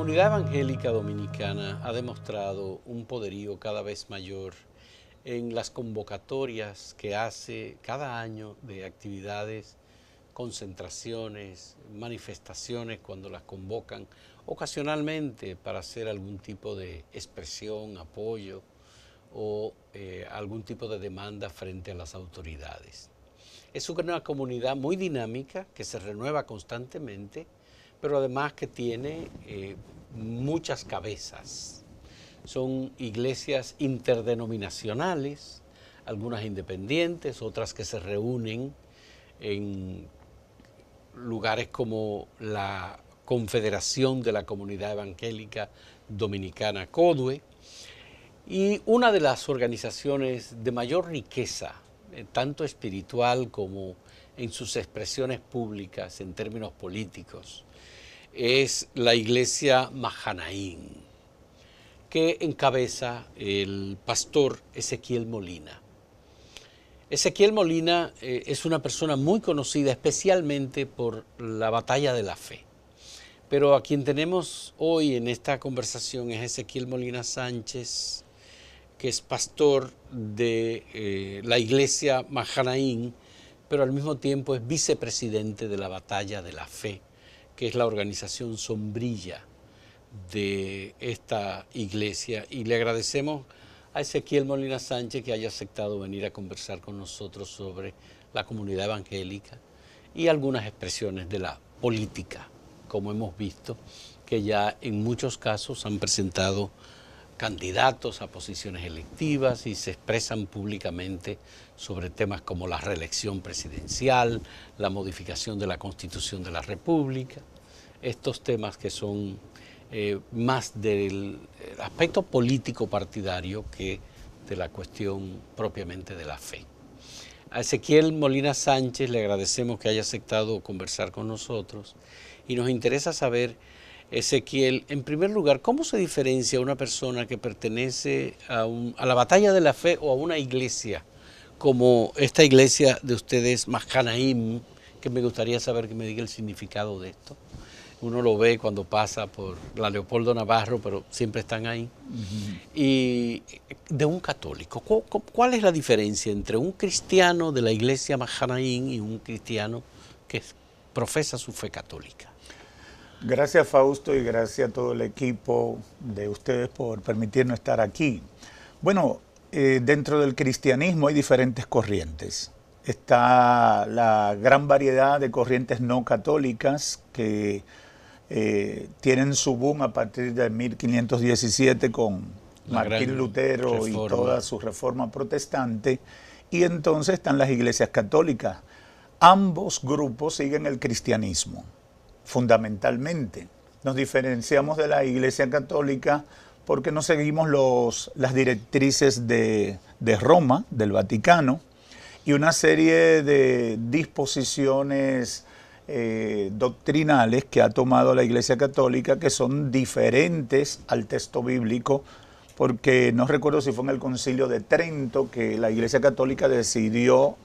comunidad evangélica dominicana ha demostrado un poderío cada vez mayor en las convocatorias que hace cada año de actividades, concentraciones, manifestaciones cuando las convocan ocasionalmente para hacer algún tipo de expresión, apoyo o algún tipo de demanda frente a las autoridades. Es una comunidad muy dinámica que se renueva constantemente, pero además que tiene muchas cabezas. Son iglesias interdenominacionales, algunas independientes, otras que se reúnen en lugares como la Confederación de la Comunidad Evangélica Dominicana, CODUE, y una de las organizaciones de mayor riqueza, tanto espiritual como en sus expresiones públicas en términos políticos, es la iglesia Mahanaim, que encabeza el pastor Ezequiel Molina. Ezequiel Molina es una persona muy conocida especialmente por la batalla de la fe. Pero a quien tenemos hoy en esta conversación es Ezequiel Molina Sánchez, que es pastor de la iglesia Mahanaim, pero al mismo tiempo es vicepresidente de la Batalla de la Fe, que es la organización sombrilla de esta iglesia. Y le agradecemos a Ezequiel Molina Sánchez que haya aceptado venir a conversar con nosotros sobre la comunidad evangélica y algunas expresiones de la política, como hemos visto, que ya en muchos casos han presentado candidatos a posiciones electivas y se expresan públicamente sobre temas como la reelección presidencial, la modificación de la Constitución de la República, estos temas que son más del aspecto político partidario que de la cuestión propiamente de la fe. A Ezequiel Molina Sánchez le agradecemos que haya aceptado conversar con nosotros y nos interesa saber, Ezequiel, en primer lugar, ¿cómo se diferencia una persona que pertenece a la batalla de la fe o a una iglesia como esta iglesia de ustedes, Mahanaim, que me gustaría saber que me diga el significado de esto? Uno lo ve cuando pasa por la Leopoldo Navarro, pero siempre están ahí. Y de un católico, ¿cuál es la diferencia entre un cristiano de la iglesia Mahanaim y un cristiano que profesa su fe católica? Gracias, Fausto, y gracias a todo el equipo de ustedes por permitirnos estar aquí. Bueno, dentro del cristianismo hay diferentes corrientes. Está la gran variedad de corrientes no católicas que tienen su boom a partir de 1517 con Martín Lutero y toda su reforma protestante. Y entonces están las iglesias católicas. Ambos grupos siguen el cristianismo. Fundamentalmente, nos diferenciamos de la Iglesia Católica porque no seguimos las directrices de Roma, del Vaticano, y una serie de disposiciones doctrinales que ha tomado la Iglesia Católica que son diferentes al texto bíblico, porque no recuerdo si fue en el Concilio de Trento que la Iglesia Católica decidió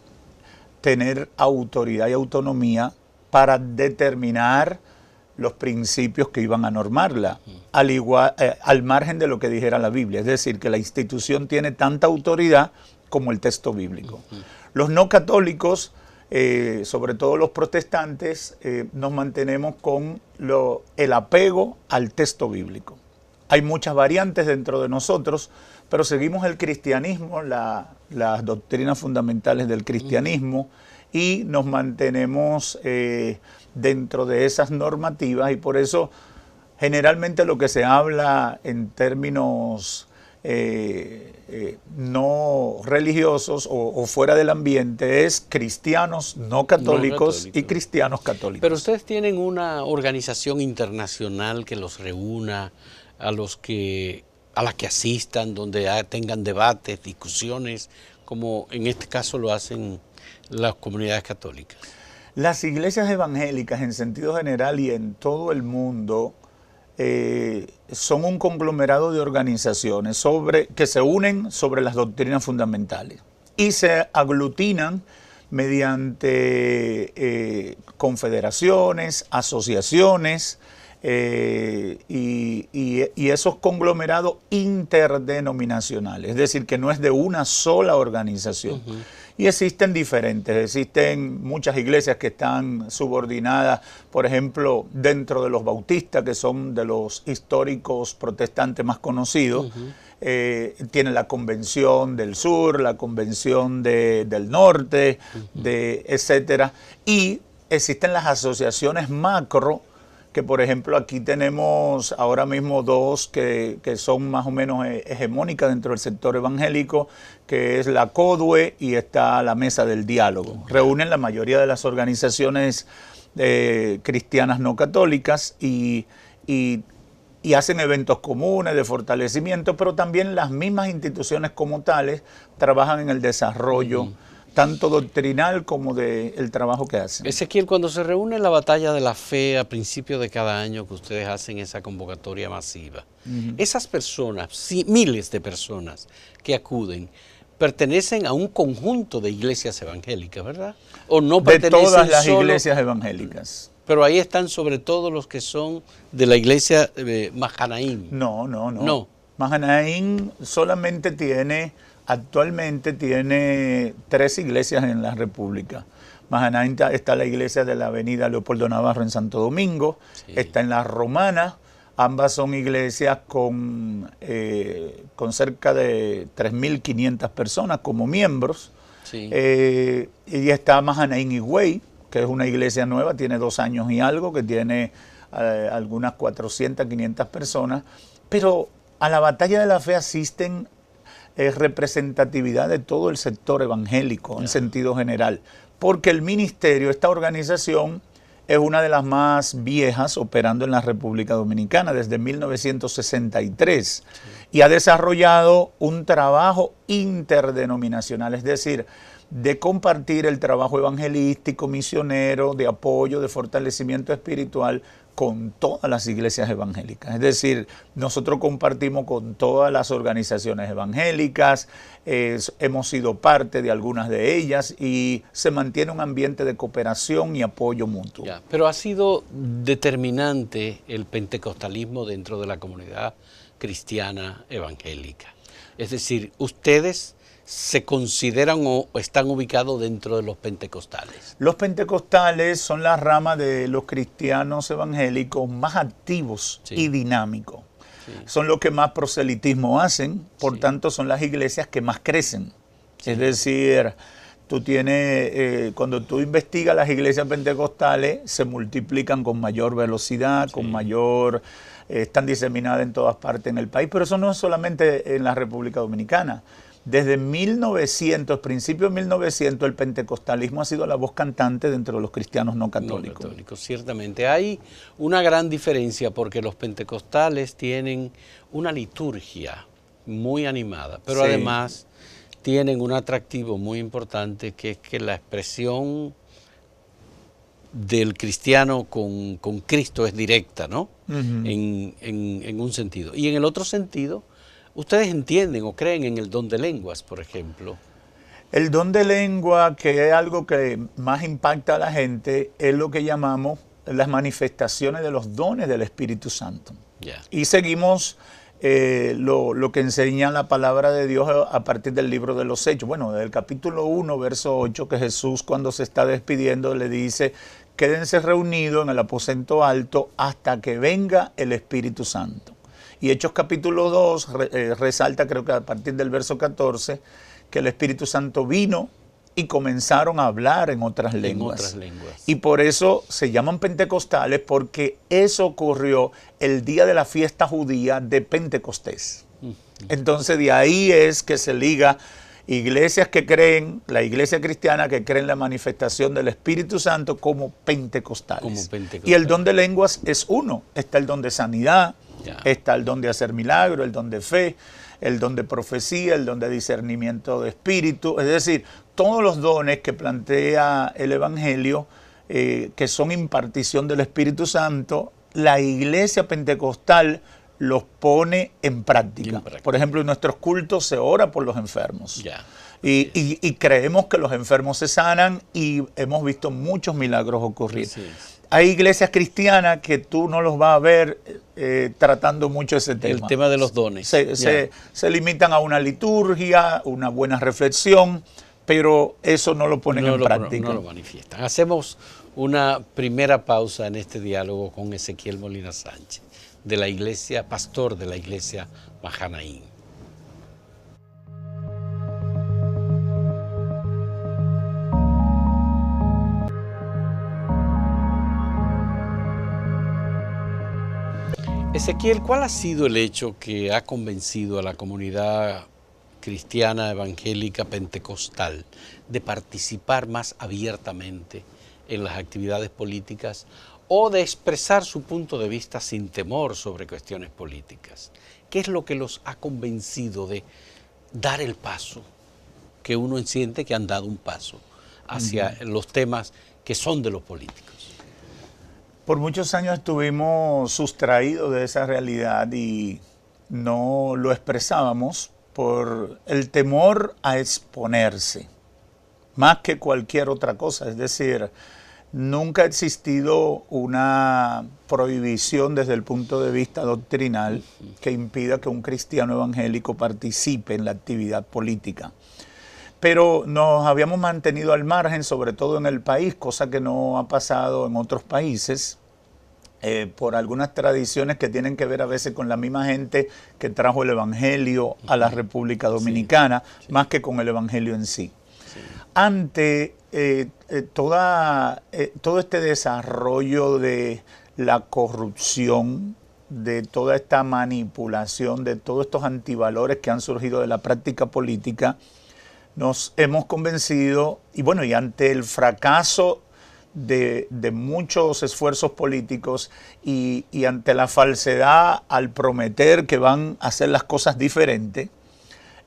tener autoridad y autonomía para determinar los principios que iban a normarla, al margen de lo que dijera la Biblia. Es decir, que la institución tiene tanta autoridad como el texto bíblico. Los no católicos, sobre todo los protestantes, nos mantenemos con el apego al texto bíblico. Hay muchas variantes dentro de nosotros, pero seguimos el cristianismo, las doctrinas fundamentales del cristianismo, y nos mantenemos dentro de esas normativas, y por eso generalmente lo que se habla en términos no religiosos o fuera del ambiente es cristianos no católicos y cristianos católicos. Pero ustedes tienen una organización internacional que los reúna, a la que asistan, donde tengan debates, discusiones, como en este caso lo hacen las comunidades católicas. Las iglesias evangélicas en sentido general y en todo el mundo son un conglomerado de organizaciones que se unen sobre las doctrinas fundamentales y se aglutinan mediante confederaciones, asociaciones, y esos conglomerados interdenominacionales, es decir, que no es de una sola organización. Y existen diferentes, existen muchas iglesias que están subordinadas, por ejemplo, dentro de los bautistas, que son de los históricos protestantes más conocidos. Tiene la Convención del Sur, la Convención del Norte, etcétera. Y existen las asociaciones macro, que por ejemplo aquí tenemos ahora mismo dos que son más o menos hegemónicas dentro del sector evangélico, que es la CODUE y está la Mesa del Diálogo. Reúnen la mayoría de las organizaciones cristianas no católicas y hacen eventos comunes de fortalecimiento, pero también las mismas instituciones como tales trabajan en el desarrollo tanto doctrinal como del trabajo que hacen. Ezequiel, cuando se reúne la batalla de la fe a principio de cada año que ustedes hacen esa convocatoria masiva, esas personas, miles de personas que acuden, pertenecen a un conjunto de iglesias evangélicas, ¿verdad? ¿O no pertenecen? De todas las iglesias evangélicas. Pero ahí están sobre todo los que son de la iglesia Mahanaim. No. Mahanaim solamente actualmente tiene 3 iglesias en la República. Mahanaim está la iglesia de la avenida Leopoldo Navarro en Santo Domingo, está en la Romana, ambas son iglesias con cerca de 3.500 personas como miembros. Y está Mahanaim Higüey, que es una iglesia nueva, tiene 2 años y algo, que tiene algunas 400, 500 personas, pero a la batalla de la fe asisten representatividad de todo el sector evangélico en sentido general, porque el ministerio, esta organización, es una de las más viejas operando en la República Dominicana desde 1963 y ha desarrollado un trabajo interdenominacional, es decir, de compartir el trabajo evangelístico, misionero, de apoyo, de fortalecimiento espiritual con todas las iglesias evangélicas. Es decir, nosotros compartimos con todas las organizaciones evangélicas, hemos sido parte de algunas de ellas y se mantiene un ambiente de cooperación y apoyo mutuo. Pero ha sido determinante el pentecostalismo dentro de la comunidad cristiana evangélica. Es decir, ustedes se consideran o están ubicados dentro de los pentecostales. Los pentecostales son la rama de los cristianos evangélicos más activos y dinámicos. Son los que más proselitismo hacen, por tanto son las iglesias que más crecen. Es decir, tú tienes, cuando tú investigas las iglesias pentecostales, se multiplican con mayor velocidad, con mayor, están diseminadas en todas partes en el país, pero eso no es solamente en la República Dominicana. Desde 1900, principios de 1900, el pentecostalismo ha sido la voz cantante dentro de los cristianos no católicos. No católicos, ciertamente. Hay una gran diferencia porque los pentecostales tienen una liturgia muy animada, pero además tienen un atractivo muy importante, que es que la expresión del cristiano con Cristo es directa, ¿no? En un sentido. Y en el otro sentido, ¿ustedes entienden o creen en el don de lenguas, por ejemplo? El don de lengua, que es algo que más impacta a la gente, es lo que llamamos las manifestaciones de los dones del Espíritu Santo. Y seguimos lo que enseña la palabra de Dios a partir del libro de los Hechos. Bueno, del capítulo 1, verso 8, que Jesús, cuando se está despidiendo, le dice: quédense reunidos en el aposento alto hasta que venga el Espíritu Santo. Y Hechos capítulo 2 resalta, creo que a partir del verso 14, que el Espíritu Santo vino y comenzaron a hablar en otras lenguas. Y por eso se llaman pentecostales, porque eso ocurrió el día de la fiesta judía de Pentecostés. Entonces de ahí es que se liga iglesias que creen, la iglesia cristiana que cree en la manifestación del Espíritu Santo como pentecostales. Y el don de lenguas es uno. Está el don de sanidad, está el don de hacer milagros, el don de fe, el don de profecía, el don de discernimiento de espíritu. Es decir, todos los dones que plantea el Evangelio, que son impartición del Espíritu Santo, la iglesia pentecostal los pone en práctica. Por ejemplo, en nuestros cultos se ora por los enfermos. Y creemos que los enfermos se sanan y hemos visto muchos milagros ocurrir. Hay iglesias cristianas que tú no los vas a ver tratando mucho ese tema. El tema de los dones. Se limitan a una liturgia, una buena reflexión, pero eso no lo ponen en práctica. No lo manifiestan. Hacemos una primera pausa en este diálogo con Ezequiel Molina Sánchez, de la iglesia, pastor de la iglesia Mahanaim. Ezequiel, ¿cuál ha sido el hecho que ha convencido a la comunidad cristiana evangélica pentecostal de participar más abiertamente en las actividades políticas o de expresar su punto de vista sin temor sobre cuestiones políticas? ¿Qué es lo que los ha convencido de dar el paso, que uno siente que han dado un paso hacia los temas que son de los políticos? Por muchos años estuvimos sustraídos de esa realidad y no lo expresábamos por el temor a exponerse, más que cualquier otra cosa. Es decir, nunca ha existido una prohibición desde el punto de vista doctrinal que impida que un cristiano evangélico participe en la actividad política. Pero nos habíamos mantenido al margen, sobre todo en el país, cosa que no ha pasado en otros países, por algunas tradiciones que tienen que ver a veces con la misma gente que trajo el evangelio a la República Dominicana, más que con el evangelio en sí. Ante todo este desarrollo de la corrupción, de toda esta manipulación, de todos estos antivalores que han surgido de la práctica política, nos hemos convencido, y bueno, y ante el fracaso de muchos esfuerzos políticos y ante la falsedad al prometer que van a hacer las cosas diferentes,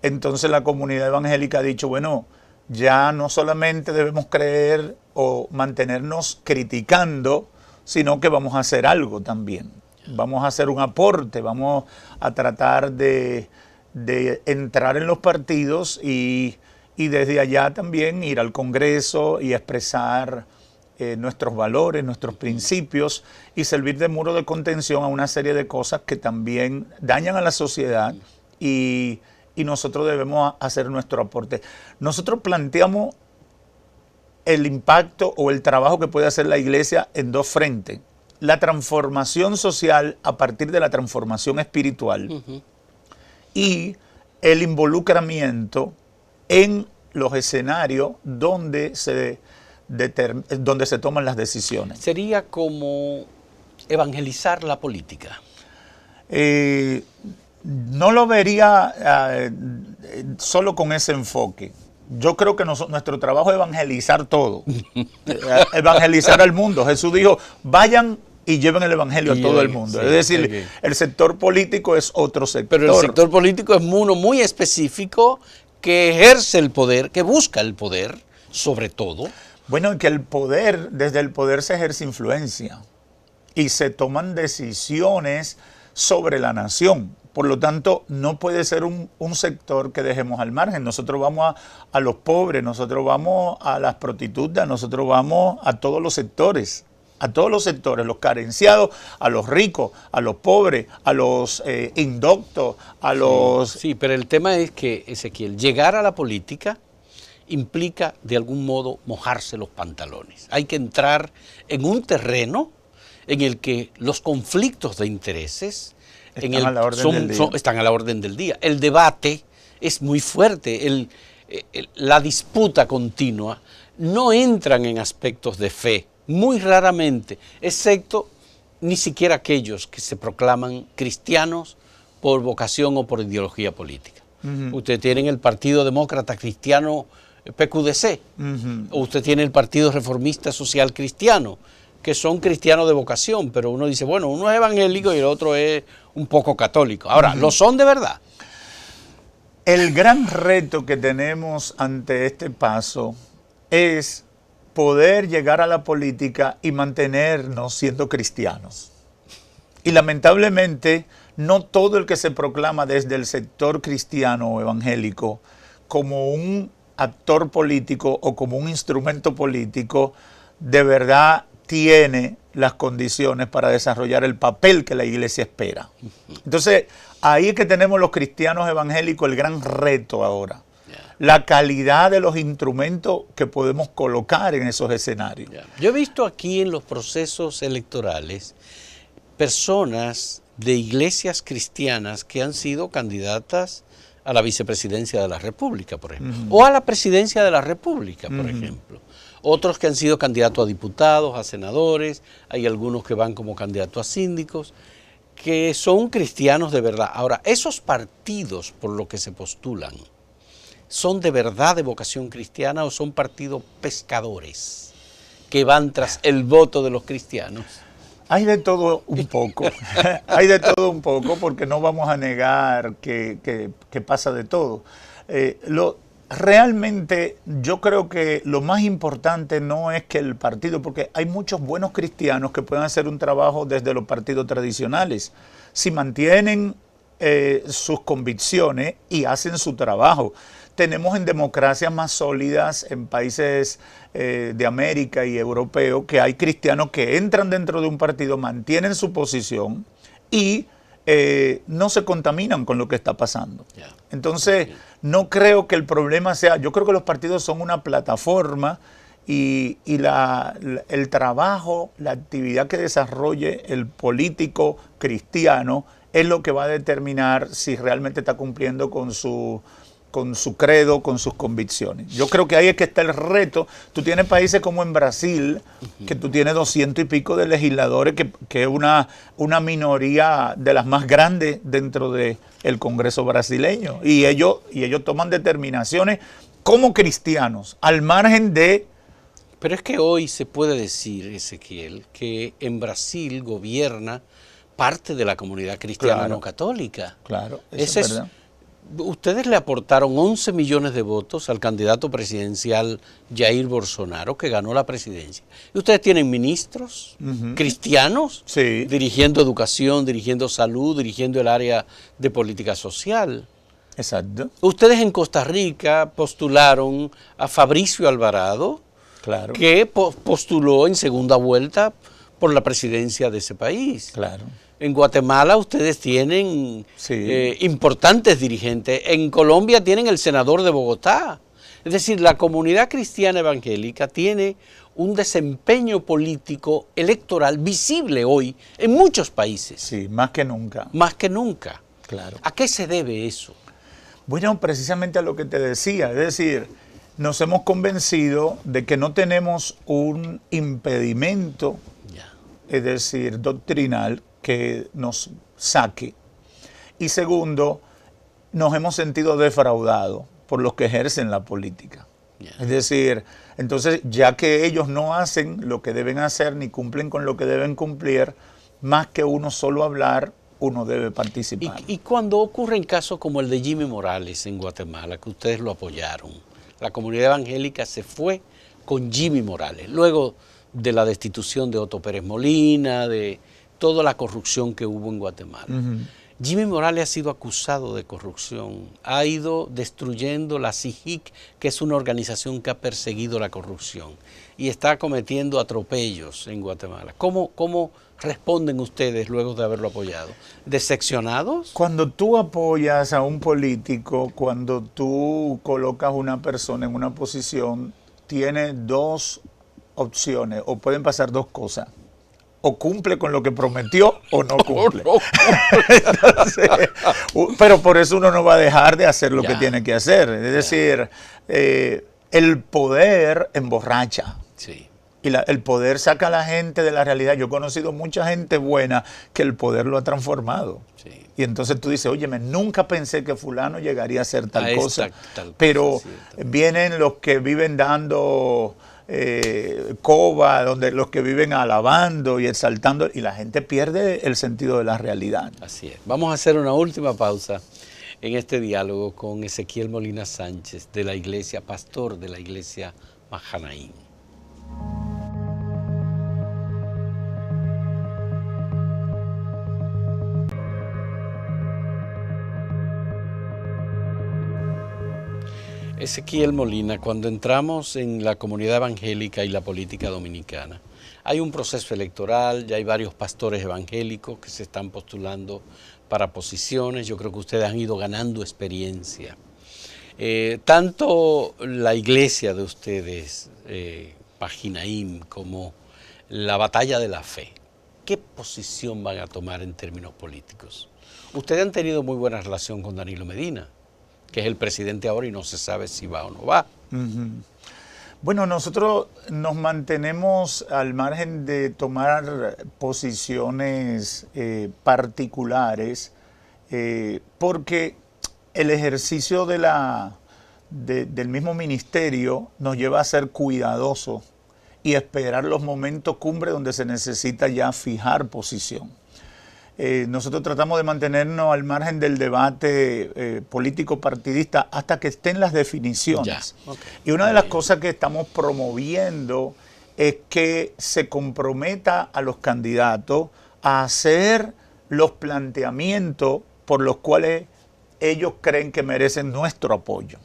entonces la comunidad evangélica ha dicho, bueno, ya no solamente debemos creer o mantenernos criticando, sino que vamos a hacer algo también. Vamos a hacer un aporte, vamos a tratar de entrar en los partidos y desde allá también ir al Congreso y expresar nuestros valores, nuestros principios y servir de muro de contención a una serie de cosas que también dañan a la sociedad y nosotros debemos hacer nuestro aporte. Nosotros planteamos el impacto o el trabajo que puede hacer la iglesia en dos frentes. La transformación social a partir de la transformación espiritual y el involucramiento en los escenarios donde se toman las decisiones. ¿Sería como evangelizar la política? No lo vería solo con ese enfoque. Yo creo que nuestro trabajo es evangelizar todo, evangelizar al mundo. Jesús dijo, vayan y lleven el evangelio a todo el mundo. Sí, es decir, el sector político es otro sector. Pero el sector político es uno muy específico que ejerce el poder, que busca el poder, sobre todo. Bueno, que el poder, desde el poder se ejerce influencia y se toman decisiones sobre la nación. Por lo tanto, no puede ser un sector que dejemos al margen. Nosotros vamos a los pobres, nosotros vamos a las prostitutas, nosotros vamos a todos los sectores, los carenciados, a los ricos, a los pobres, a los indoctos, a los... Sí, pero el tema es que, Ezequiel, llegar a la política implica de algún modo mojarse los pantalones. Hay que entrar en un terreno en el que los conflictos de intereses están a la orden del día. El debate es muy fuerte, la disputa continua. No entran en aspectos de fe, muy raramente, excepto ni siquiera aquellos que se proclaman cristianos por vocación o por ideología política. Usted tiene el Partido Demócrata Cristiano PQDC, o usted tiene el Partido Reformista Social Cristiano, que son cristianos de vocación, pero uno dice, bueno, uno es evangélico y el otro es un poco católico. Ahora, ¿lo son de verdad? El gran reto que tenemos ante este paso es poder llegar a la política y mantenernos siendo cristianos. Y lamentablemente, no todo el que se proclama desde el sector cristiano o evangélico como un actor político o como un instrumento político de verdad tiene las condiciones para desarrollar el papel que la iglesia espera. Entonces, ahí es que tenemos los cristianos evangélicos el gran reto ahora. La calidad de los instrumentos que podemos colocar en esos escenarios. Yo he visto aquí en los procesos electorales personas de iglesias cristianas que han sido candidatas a la vicepresidencia de la República, por ejemplo, o a la presidencia de la República, por ejemplo. Otros que han sido candidatos a diputados, a senadores, hay algunos que van como candidatos a síndicos, que son cristianos de verdad. Ahora, esos partidos por los que se postulan, ¿son de verdad de vocación cristiana o son partidos pescadores que van tras el voto de los cristianos? Hay de todo un poco, hay de todo un poco, porque no vamos a negar que pasa de todo. Realmente yo creo que lo más importante no es que el partido, porque hay muchos buenos cristianos que pueden hacer un trabajo desde los partidos tradicionales, si mantienen sus convicciones y hacen su trabajo. Tenemos en democracias más sólidas, en países de América y europeos, que hay cristianos que entran dentro de un partido, mantienen su posición y no se contaminan con lo que está pasando. Entonces, no creo que el problema sea, yo creo que los partidos son una plataforma y el trabajo, la actividad que desarrolle el político cristiano es lo que va a determinar si realmente está cumpliendo con su credo, con sus convicciones. Yo creo que ahí es que está el reto. Tú tienes países como en Brasil, que tú tienes 200 y pico de legisladores, que es una minoría de las más grandes dentro del Congreso brasileño. Y ellos toman determinaciones como cristianos, al margen de... Pero es que hoy se puede decir, Ezequiel, que en Brasil gobierna parte de la comunidad cristiana no católica. Claro, eso es verdad. Ustedes le aportaron 11 millones de votos al candidato presidencial Jair Bolsonaro, que ganó la presidencia. Y ustedes tienen ministros cristianos dirigiendo educación, dirigiendo salud, dirigiendo el área de política social. Exacto. Ustedes en Costa Rica postularon a Fabricio Alvarado, que postuló en segunda vuelta por la presidencia de ese país. Claro. En Guatemala ustedes tienen importantes dirigentes. En Colombia tienen el senador de Bogotá. Es decir, la comunidad cristiana evangélica tiene un desempeño político electoral visible hoy en muchos países. Sí, más que nunca. Más que nunca. Claro. ¿A qué se debe eso? Bueno, precisamente a lo que te decía. Es decir, nos hemos convencido de que no tenemos un impedimento, es decir, doctrinal, que nos saque. Y segundo, nos hemos sentido defraudados por los que ejercen la política. Es decir, entonces, ya que ellos no hacen lo que deben hacer ni cumplen con lo que deben cumplir, más que uno solo hablar, uno debe participar. Y cuando ocurren casos como el de Jimmy Morales en Guatemala, que ustedes lo apoyaron, la comunidad evangélica se fue con Jimmy Morales, luego de la destitución de Otto Pérez Molina, de toda la corrupción que hubo en Guatemala. Jimmy Morales ha sido acusado de corrupción, ha ido destruyendo la CIGIC, que es una organización que ha perseguido la corrupción, y está cometiendo atropellos en Guatemala. ¿Cómo responden ustedes luego de haberlo apoyado? ¿Decepcionados? Cuando tú apoyas a un político, cuando tú colocas a una persona en una posición, tiene dos opciones, o pueden pasar dos cosas. O cumple con lo que prometió o no cumple. Entonces, pero por eso uno no va a dejar de hacer lo que tiene que hacer. Es decir, el poder emborracha. Sí. Y el poder saca a la gente de la realidad. Yo he conocido mucha gente buena que el poder lo ha transformado. Sí. Y entonces tú dices, óyeme, nunca pensé que fulano llegaría a hacer tal cosa. Pero vienen los que viven dando... coba, donde los que viven alabando y exaltando, y la gente pierde el sentido de la realidad. Así es. Vamos a hacer una última pausa en este diálogo con Ezequiel Molina Sánchez, de la iglesia, pastor de la iglesia Mahanaim. Ezequiel Molina, cuando entramos en la comunidad evangélica y la política dominicana, hay un proceso electoral, ya hay varios pastores evangélicos que se están postulando para posiciones. Yo creo que ustedes han ido ganando experiencia. Tanto la iglesia de ustedes, Paginaim, como la batalla de la fe, ¿qué posición van a tomar en términos políticos? Ustedes han tenido muy buena relación con Danilo Medina, que es el presidente ahora y no se sabe si va o no va. Bueno, nosotros nos mantenemos al margen de tomar posiciones particulares porque el ejercicio del mismo ministerio nos lleva a ser cuidadosos y esperar los momentos cumbre donde se necesita ya fijar posición. Nosotros tratamos de mantenernos al margen del debate político partidista hasta que estén las definiciones. Okay. Y una de las cosas que estamos promoviendo es que se comprometa a los candidatos a hacer los planteamientos por los cuales ellos creen que merecen nuestro apoyo.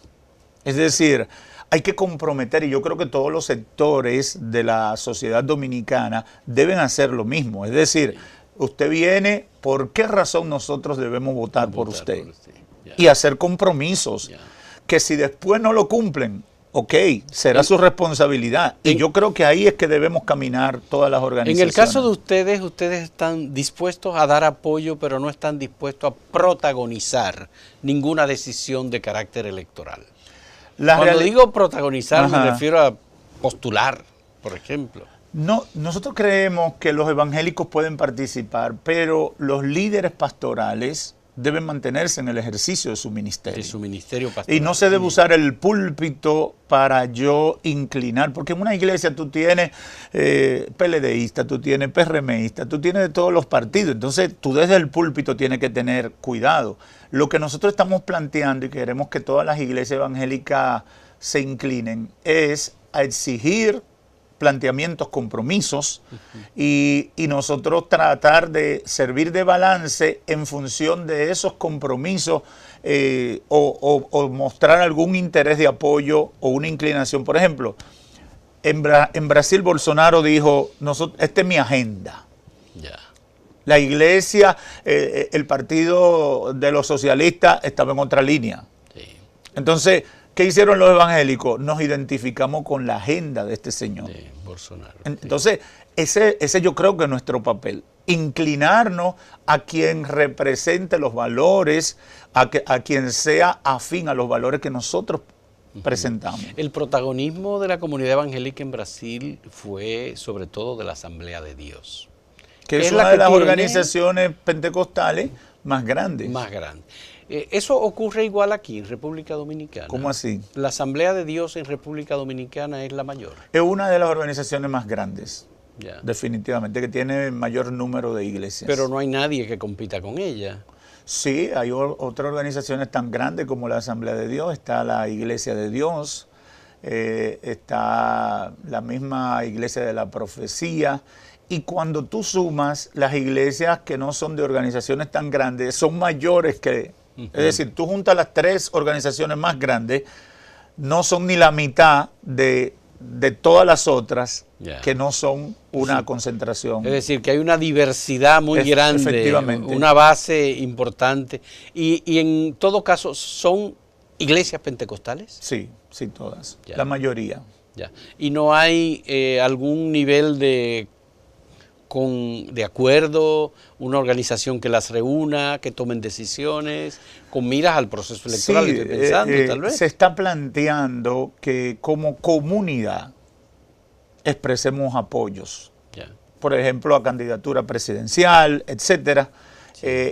Es decir, hay que comprometer, y yo creo que todos los sectores de la sociedad dominicana deben hacer lo mismo. Es decir, usted viene, ¿por qué razón nosotros debemos votar por usted? Y hacer compromisos que si después no lo cumplen, ok, será su responsabilidad. Y yo creo que ahí es que debemos caminar todas las organizaciones. En el caso de ustedes, ustedes están dispuestos a dar apoyo, pero no están dispuestos a protagonizar ninguna decisión de carácter electoral. Cuando digo protagonizar, me refiero a postular, por ejemplo. No, nosotros creemos que los evangélicos pueden participar, pero los líderes pastorales deben mantenerse en el ejercicio de su ministerio. De su ministerio pastoral. Y no se debe usar el púlpito para yo inclinar, porque en una iglesia tú tienes PLDista, tú tienes PRMista, tú tienes de todos los partidos. Entonces tú desde el púlpito tienes que tener cuidado. Lo que nosotros estamos planteando y queremos que todas las iglesias evangélicas se inclinen es a exigir planteamientos, compromisos, y nosotros tratar de servir de balance en función de esos compromisos o mostrar algún interés de apoyo o una inclinación. Por ejemplo, en Brasil Bolsonaro dijo, esta es mi agenda. La iglesia, el partido de los socialistas estaba en otra línea. Entonces, ¿qué hicieron los evangélicos? Nos identificamos con la agenda de este señor. De Bolsonaro. Entonces, ese yo creo que es nuestro papel. Inclinarnos a quien represente los valores, a quien sea afín a los valores que nosotros presentamos. El protagonismo de la comunidad evangélica en Brasil fue sobre todo de la Asamblea de Dios. Que es una de las organizaciones pentecostales más grandes. Más grandes. ¿Eso ocurre igual aquí en República Dominicana? ¿Cómo así? La Asamblea de Dios en República Dominicana es la mayor. Es una de las organizaciones más grandes, definitivamente, que tiene mayor número de iglesias. Pero no hay nadie que compita con ella. Sí, hay otras organizaciones tan grandes como la Asamblea de Dios, está la Iglesia de Dios, está la misma Iglesia de la Profecía. Y cuando tú sumas las iglesias que no son de organizaciones tan grandes, son mayores que... Es decir, tú juntas las tres organizaciones más grandes, no son ni la mitad de todas las otras que no son una concentración. Es decir, que hay una diversidad muy grande, efectivamente, una base importante. Y en todo caso, ¿son iglesias pentecostales? Sí, sí, todas, la mayoría. ¿Y no hay algún nivel de acuerdo, una organización que las reúna, que tomen decisiones, con miras al proceso electoral? Sí, estoy pensando, tal vez. Se está planteando que como comunidad expresemos apoyos, por ejemplo, a candidatura presidencial, etcétera,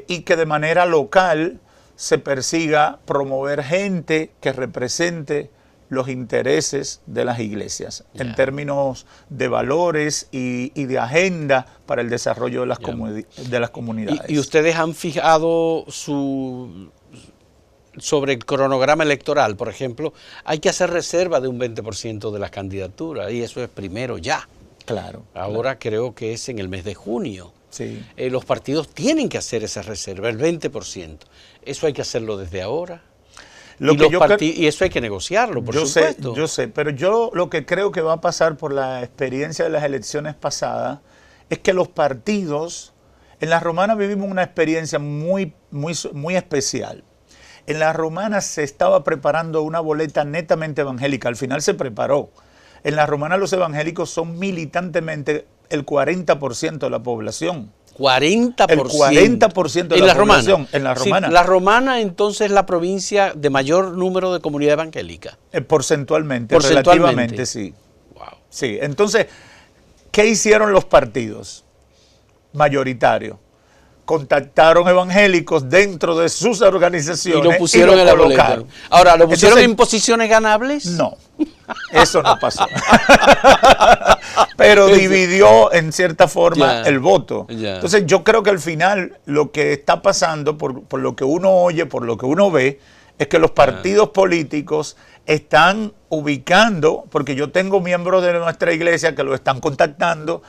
y que de manera local se persiga promover gente que represente los intereses de las iglesias en términos de valores y de agenda para el desarrollo de las comunidades. ¿Y ustedes han fijado sobre el cronograma electoral? Por ejemplo, hay que hacer reserva de un 20% de las candidaturas y eso es primero ya. Claro. Ahora creo que es en el mes de junio. Sí. Los partidos tienen que hacer esa reserva, el 20%. ¿Eso hay que hacerlo desde ahora? Y eso hay que negociarlo, por supuesto. Yo sé, pero yo lo que creo que va a pasar por la experiencia de las elecciones pasadas es que los partidos, en la Romana vivimos una experiencia muy especial. En la Romana se estaba preparando una boleta netamente evangélica, al final se preparó. En la Romana los evangélicos son militantemente el 40% de la población. 40%. El 40% de la población en la Romana. Sí, la Romana entonces es la provincia de mayor número de comunidad evangélica. Porcentualmente, relativamente, sí. Wow. Sí, entonces, ¿qué hicieron los partidos mayoritarios? Contactaron evangélicos dentro de sus organizaciones y lo pusieron en la boleta. Ahora, ¿lo pusieron en posiciones ganables? No, eso no pasó. Pero dividió en cierta forma el voto. Entonces yo creo que al final lo que está pasando, por lo que uno oye, por lo que uno ve, es que los partidos políticos están ubicando, porque yo tengo miembros de nuestra iglesia que lo están contactando,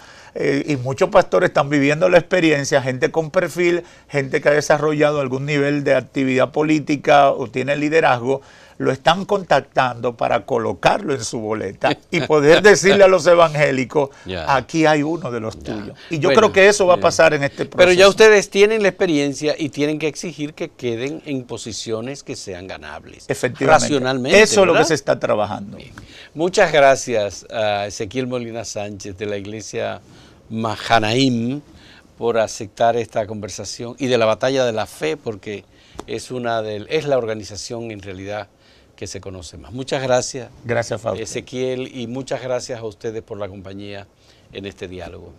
y muchos pastores están viviendo la experiencia, gente con perfil, gente que ha desarrollado algún nivel de actividad política o tiene liderazgo, lo están contactando para colocarlo en su boleta y poder decirle a los evangélicos, aquí hay uno de los tuyos. Y yo creo que eso va a pasar en este proceso. Pero ya ustedes tienen la experiencia y tienen que exigir que queden en posiciones que sean ganables. Efectivamente. Racionalmente, eso es lo que se está trabajando. Bien. Muchas gracias a Ezequiel Molina Sánchez de la iglesia Mahanaim por aceptar esta conversación y de la Batalla de la Fe, porque es la organización en realidad que se conoce más. Muchas gracias. Gracias, Fausto. Ezequiel, y muchas gracias a ustedes por la compañía en este diálogo.